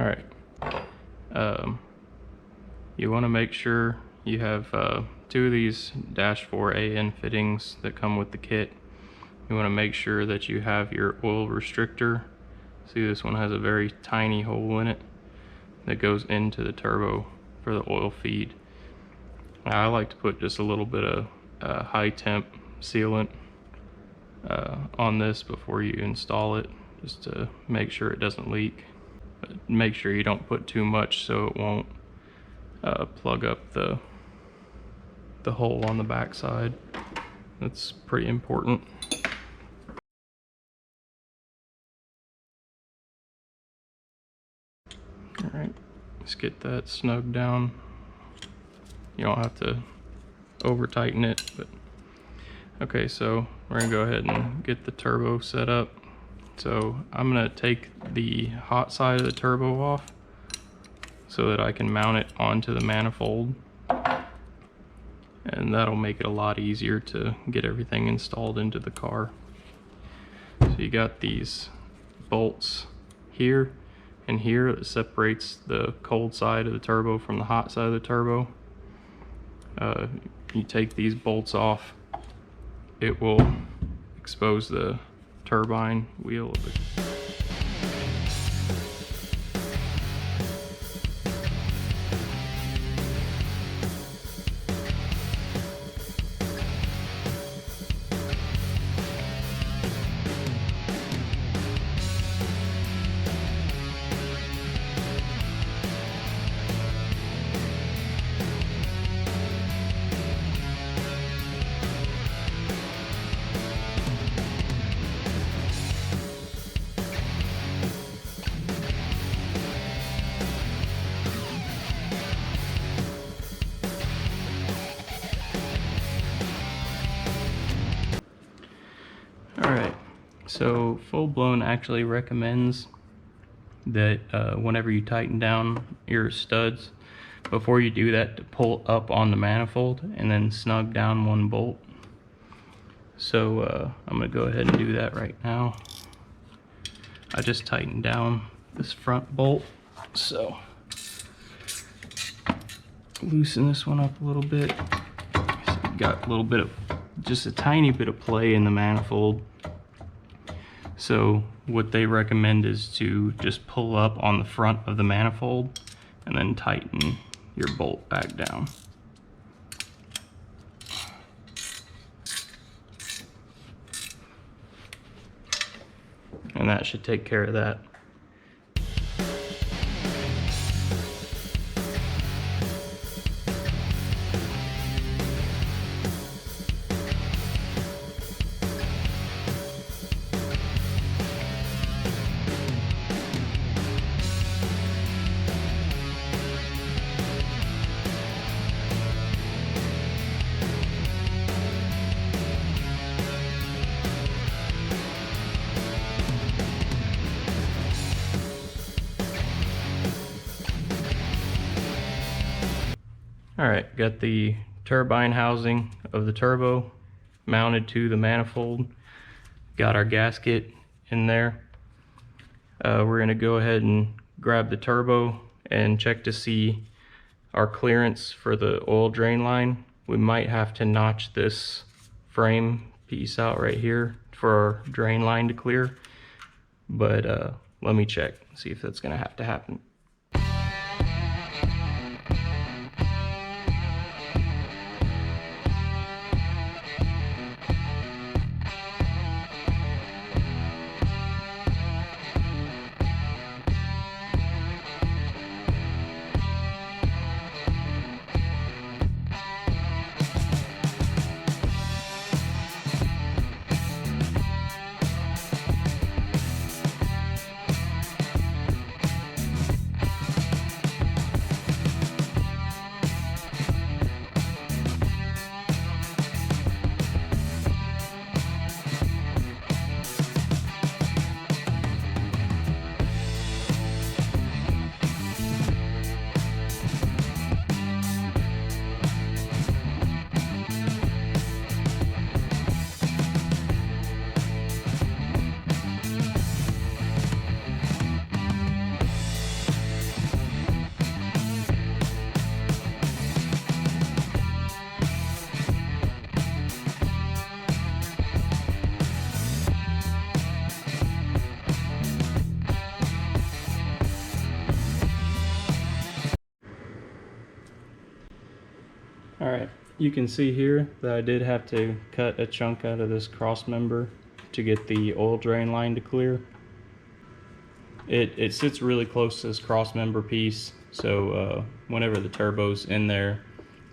All right. You want to make sure you have 2 of these -4 AN fittings that come with the kit. You want to make sure that you have your oil restrictor. See, this one has a very tiny hole in it that goes into the turbo for the oil feed. I like to put just a little bit of high temp sealant on this before you install it, just to make sure it doesn't leak. But make sure you don't put too much so it won't plug up the hole on the back side. That's pretty important. All right, let's get that snug down. You don't have to over tighten it, but okay, so we're gonna go ahead and get the turbo set up. So I'm gonna take the hot side of the turbo off so that I can mount it onto the manifold, and that'll make it a lot easier to get everything installed into the car. So you got these bolts here and here that separates the cold side of the turbo from the hot side of the turbo. You take these bolts off, it will expose the turbine wheel of it. Alright, so FullBlown actually recommends that whenever you tighten down your studs, before you do that, to pull up on the manifold and then snug down one bolt. So I'm going to go ahead and do that right now. I just tightened down this front bolt, so loosen this one up a little bit. So you got a little bit of, just a tiny bit of play in the manifold. So what they recommend is to just pull up on the front of the manifold and then tighten your bolt back down. And that should take care of that. Alright, got the turbine housing of the turbo mounted to the manifold. Got our gasket in there. We're going to go ahead and grab the turbo and check to see our clearance for the oil drain line. We might have to notch this frame piece out right here for our drain line to clear. But let me check, see if that's going to have to happen. You can see here that I did have to cut a chunk out of this cross member to get the oil drain line to clear. It sits really close to this cross member piece, so whenever the turbo's in there,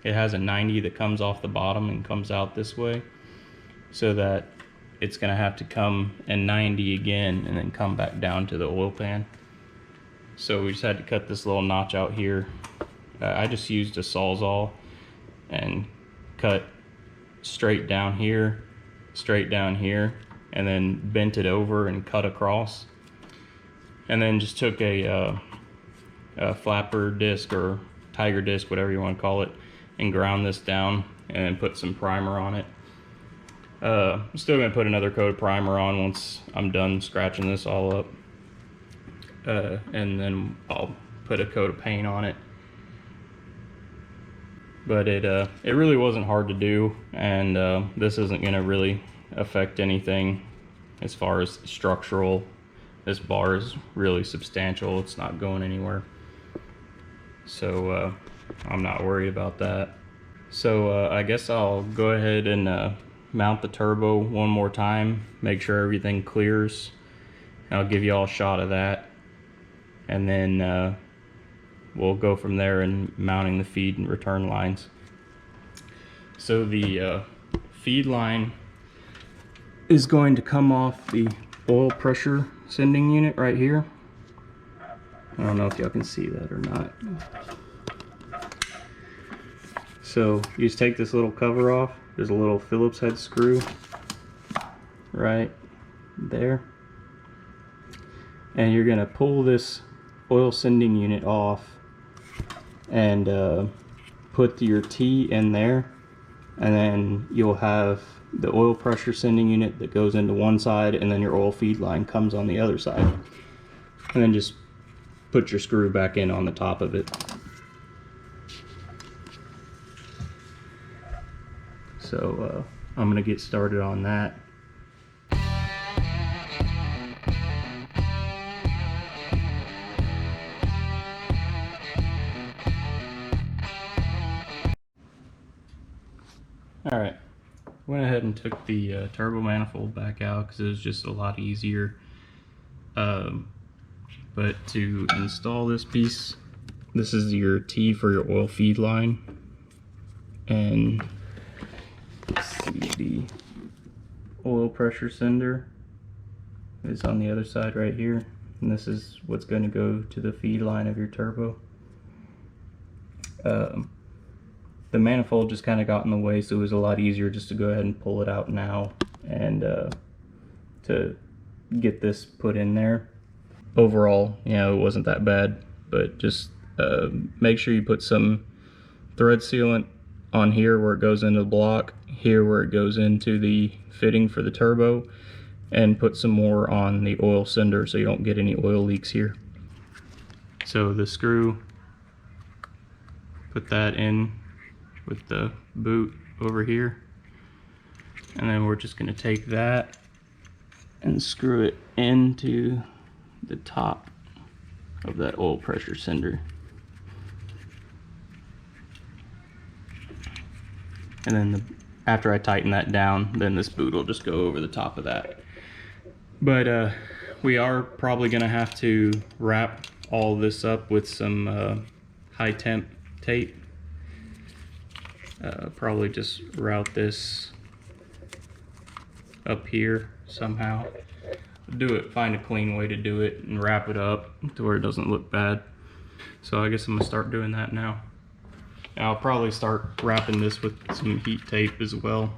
it has a 90 that comes off the bottom and comes out this way, so that it's gonna have to come and 90 again and then come back down to the oil pan. So we just had to cut this little notch out here. I just used a Sawzall and cut straight down here, and then bent it over and cut across. And then just took a flapper disc or tiger disc, whatever you want to call it, and ground this down and then put some primer on it. I'm still going to put another coat of primer on once I'm done scratching this all up. And then I'll put a coat of paint on it. But it really wasn't hard to do, and this isn't going to really affect anything as far as structural. This bar is really substantial, it's not going anywhere, so I'm not worried about that. So I guess I'll go ahead and mount the turbo one more time, make sure everything clears. I'll give you all a shot of that, and then we'll go from there in mounting the feed and return lines. So the feed line is going to come off the oil pressure sending unit right here. I don't know if y'all can see that or not. So you just take this little cover off. There's a little Phillips head screw right there, and you're gonna pull this oil sending unit off and put your T in there, and then you'll have the oil pressure sending unit that goes into one side, and then your oil feed line comes on the other side, and then just put your screw back in on the top of it. So I'm gonna get started on that. Alright, went ahead and took the turbo manifold back out because it was just a lot easier. But to install this piece, this is your T for your oil feed line, and let's see, the oil pressure sender is on the other side right here, and this is what's going to go to the feed line of your turbo. The manifold just kind of got in the way, so it was a lot easier just to go ahead and pull it out now and to get this put in there. Overall, you know, it wasn't that bad, but just make sure you put some thread sealant on here where it goes into the block, here where it goes into the fitting for the turbo, and put some more on the oil sender so you don't get any oil leaks here. So the screw, put that in with the boot over here, and then we're just going to take that and screw it into the top of that oil pressure sender, and then after I tighten that down, then this boot will just go over the top of that. But we are probably going to have to wrap all this up with some high temp tape. Probably just route this up here somehow. Do it, find a clean way to do it and wrap it up to where it doesn't look bad. So I guess I'm gonna start doing that now. I'll probably start wrapping this with some heat tape as well.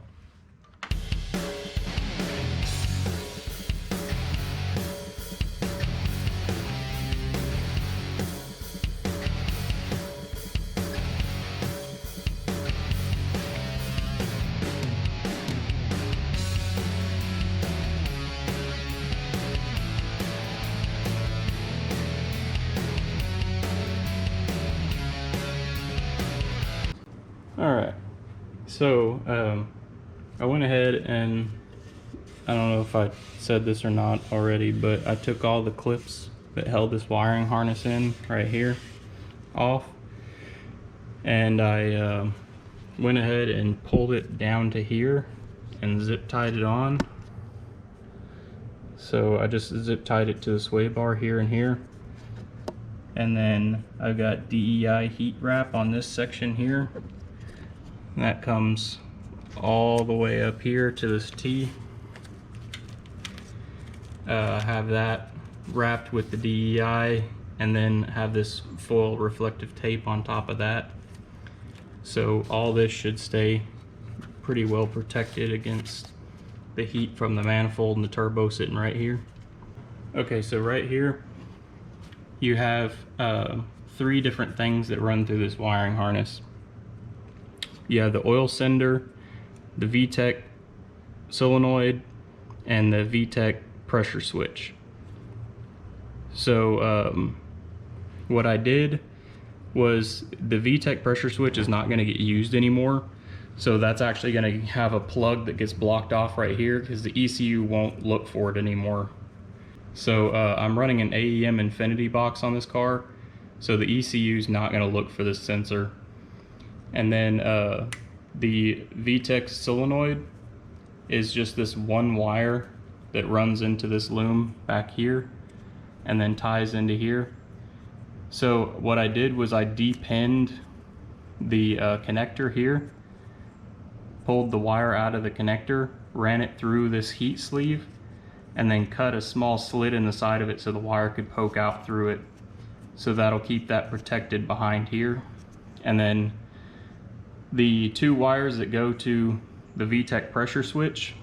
Alright, so I went ahead and, I don't know if I said this or not already, but I took all the clips that held this wiring harness in right here off, and I went ahead and pulled it down to here and zip tied it on. So I just zip tied it to the sway bar here and here. And then I've got DEI heat wrap on this section here. And that comes all the way up here to this T. Have that wrapped with the DEI, and then have this foil reflective tape on top of that. So all this should stay pretty well protected against the heat from the manifold and the turbo sitting right here. Okay, so right here you have 3 different things that run through this wiring harness. You have the oil sender, the VTEC solenoid, and the VTEC pressure switch. So what I did was the VTEC pressure switch is not going to get used anymore. So that's actually going to have a plug that gets blocked off right here because the ECU won't look for it anymore. So I'm running an AEM Infinity box on this car, so the ECU is not going to look for this sensor. And then the VTEC solenoid is just this one wire that runs into this loom back here and then ties into here. So what I did was I depinned the connector here, pulled the wire out of the connector, ran it through this heat sleeve, and then cut a small slit in the side of it so the wire could poke out through it. So that'll keep that protected behind here. And then the 2 wires that go to the VTEC pressure switch,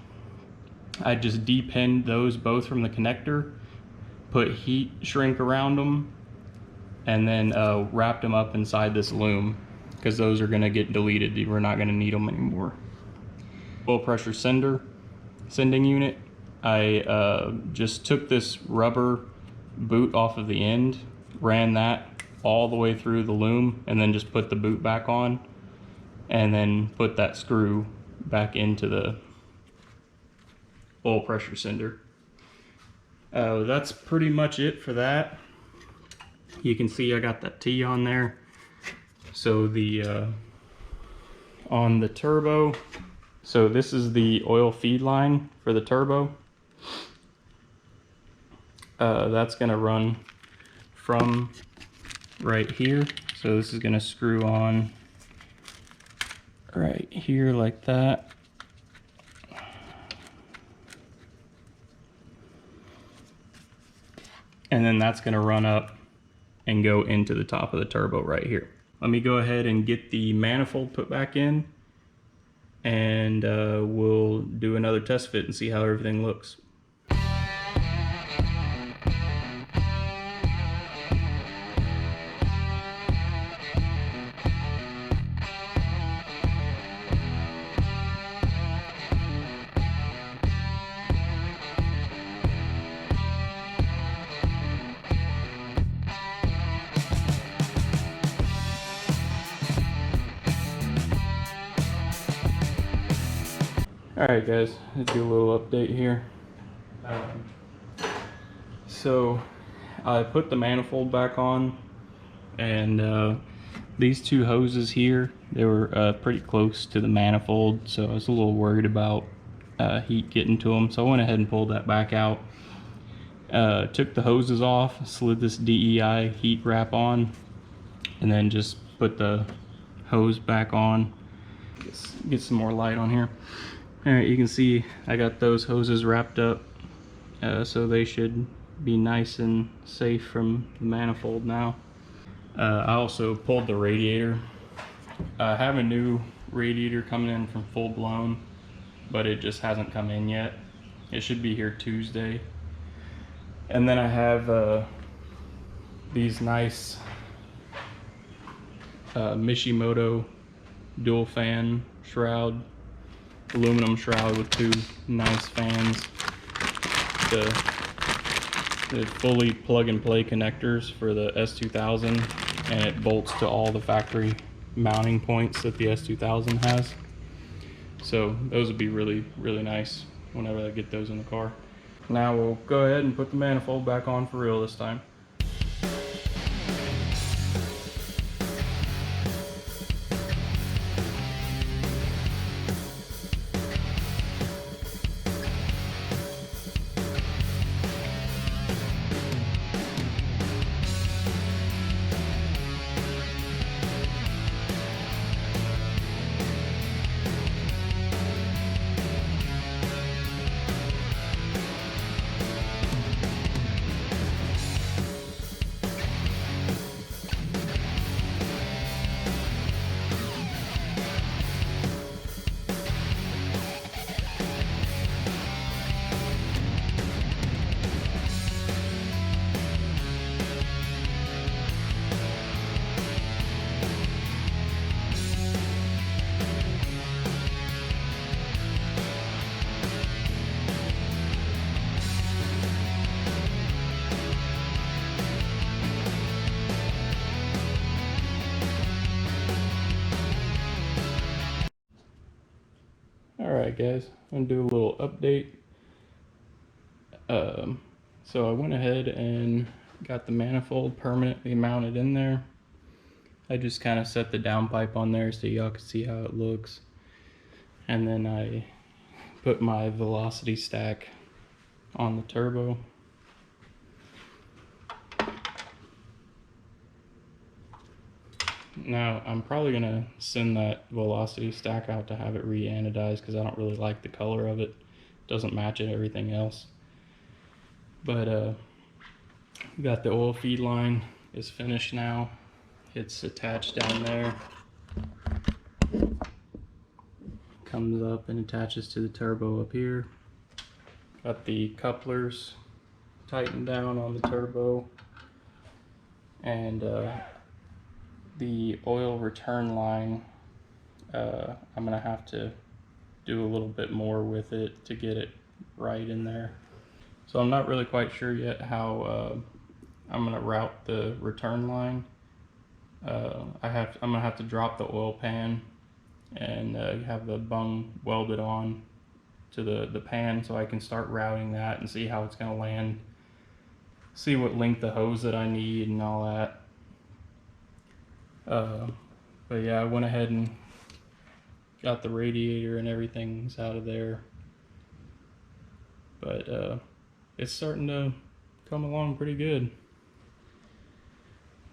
I just depinned those both from the connector, put heat shrink around them, and then wrapped them up inside this loom because those are going to get deleted. We're not going to need them anymore. Oil pressure sending unit, I just took this rubber boot off of the end, ran that all the way through the loom, and then just put the boot back on, and then put that screw back into the oil pressure sender. That's pretty much it for that. You can see I got that T on there. So the on the turbo, so this is the oil feed line for the turbo. That's going to run from right here. So this is going to screw on right here like that. And then that's going to run up and go into the top of the turbo right here. Let me go ahead and get the manifold put back in, and we'll do another test fit and see how everything looks. Alright guys, let's do a little update here. So I put the manifold back on, and these 2 hoses here, they were pretty close to the manifold, so I was a little worried about heat getting to them, so I went ahead and pulled that back out. Took the hoses off, slid this DEI heat wrap on, and then just put the hose back on. Get some more light on here. Alright, you can see I got those hoses wrapped up, so they should be nice and safe from the manifold now. I also pulled the radiator. I have a new radiator coming in from FullBlown, but it just hasn't come in yet. It should be here Tuesday. And then I have these nice Mishimoto dual fan shroud, aluminum shroud with 2 nice fans. The fully plug and play connectors for the S2000, and it bolts to all the factory mounting points that the S2000 has. So those would be really, really nice whenever I get those in the car. Now we'll go ahead and put the manifold back on for real this time. Alright guys, I'm gonna do a little update. So I went ahead and got the manifold permanently mounted in there. I just kind of set the downpipe on there so y'all can see how it looks. And then I put my velocity stack on the turbo. Now I'm probably gonna send that velocity stack out to have it re-anodized because I don't really like the color of it. It doesn't match everything else. But we got the oil feed line is finished now. It's attached down there. Comes up and attaches to the turbo up here. Got the couplers tightened down on the turbo. And the oil return line, I'm gonna have to do a little bit more with it to get it right in there. So I'm not really quite sure yet how I'm gonna route the return line. I'm gonna have to drop the oil pan and have the bung welded on to the pan so I can start routing that and see how it's gonna land. See what length of hose that I need and all that. But yeah, I went ahead and got the radiator and everything's out of there. But it's starting to come along pretty good.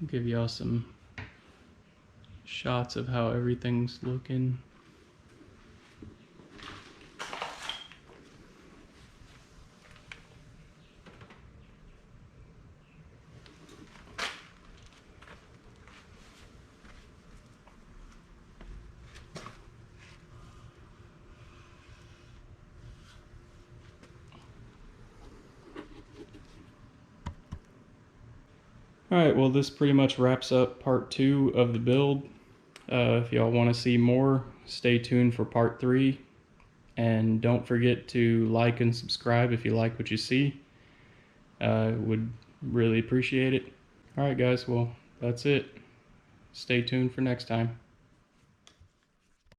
I'll give y'all some shots of how everything's looking. Alright, well this pretty much wraps up part 2 of the build. If y'all want to see more, stay tuned for part 3. And don't forget to like and subscribe if you like what you see. Would really appreciate it. Alright guys, well that's it. Stay tuned for next time.